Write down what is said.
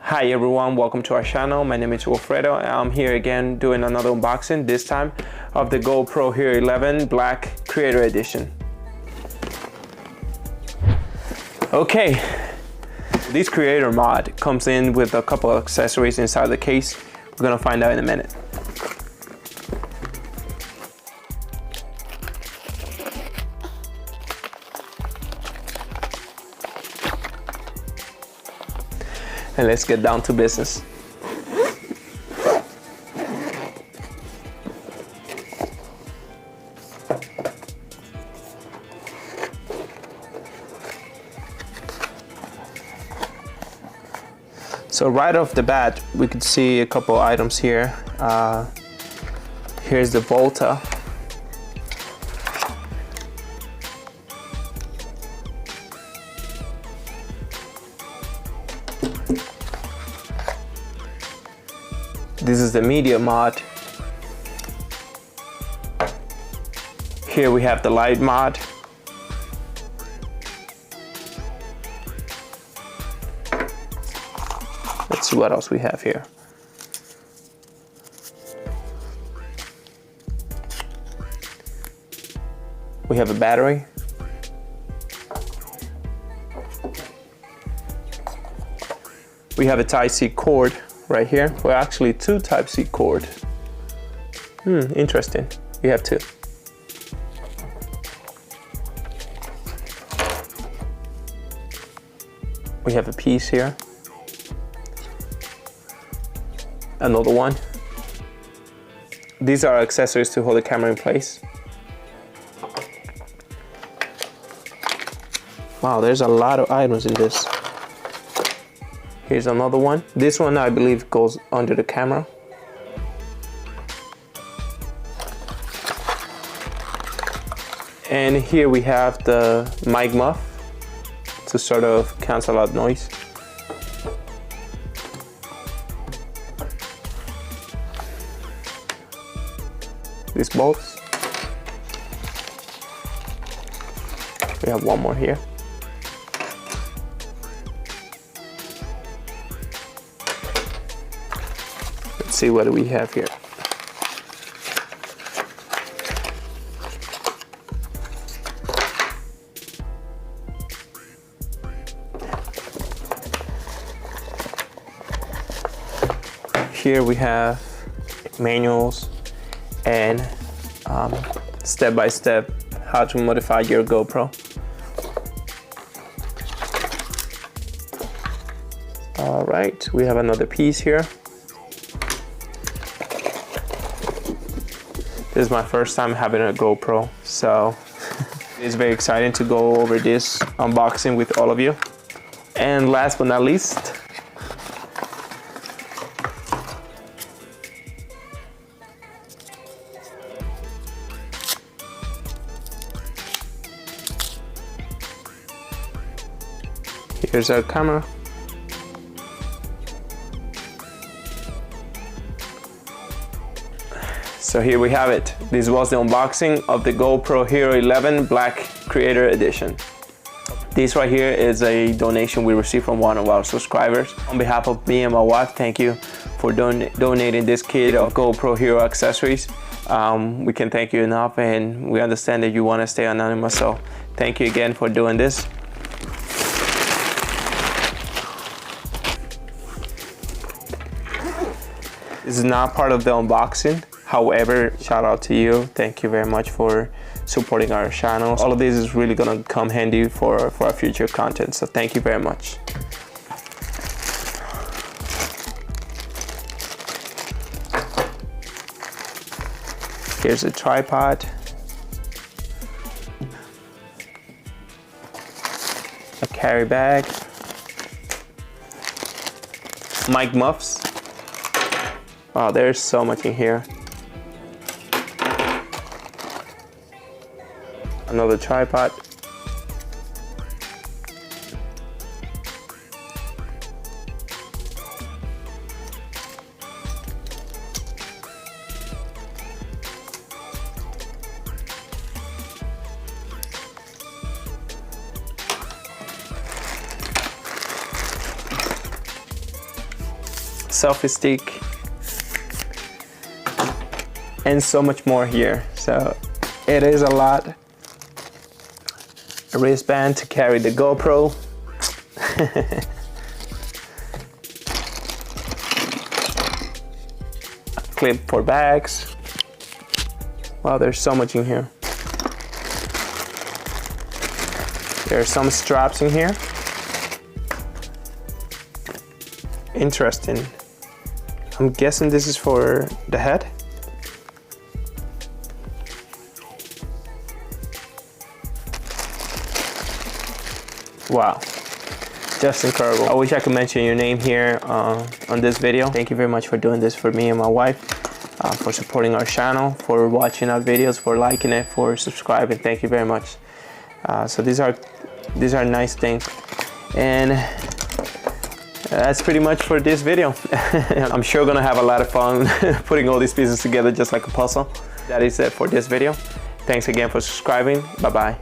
Hi everyone, welcome to our channel. My name is Wilfredo. I'm here again doing another unboxing, this time of the GoPro Hero 11 Black Creator Edition. Okay, this creator mod comes in with a couple of accessories inside the case. We're gonna find out in a minute. And let's get down to business. So right off the bat, we could see a couple items here. Here's the Volta. This is the media mod. Here we have the light mod. Let's see what else we have here. We have a battery. We have a Type-C cord right here. Well, actually two Type-C cord. Interesting. We have two. We have a piece here. Another one. These are accessories to hold the camera in place. Wow, there's a lot of items in this. Here's another one. This one, I believe, goes under the camera. And here we have the mic muff to sort of cancel out noise. These bolts. We have one more here. Let's see what do we have here. Here we have manuals and step-by-step how to modify your GoPro. All right, we have another piece here. This is my first time having a GoPro, so it's very exciting to go over this unboxing with all of you. And last but not least, here's our camera. So here we have it. This was the unboxing of the GoPro Hero 11 Black Creator Edition. This right here is a donation we received from one of our subscribers. On behalf of me and my wife, thank you for donating this kit of GoPro Hero accessories. We can thank you enough, and we understand that you want to stay anonymous, so thank you again for doing this. This is not part of the unboxing. However, shout out to you. Thank you very much for supporting our channel. All of this is really gonna come handy for our future content. So thank you very much. Here's a tripod. A carry bag. Mic muffs. Wow, there's so much in here. Another tripod. selfie stick, and so much more here. So it is a lot. A wristband to carry the GoPro. A clip for bags. Wow, there's so much in here. There are some straps in here. Interesting. I'm guessing this is for the head. Wow, just incredible. I wish I could mention your name here on this video. Thank you very much for doing this for me and my wife, for supporting our channel, for watching our videos, for liking it, for subscribing. Thank you very much. So these are nice things, and that's pretty much for this video. I'm sure gonna have a lot of fun putting all these pieces together just like a puzzle. That is it for this video. Thanks again for subscribing. Bye bye.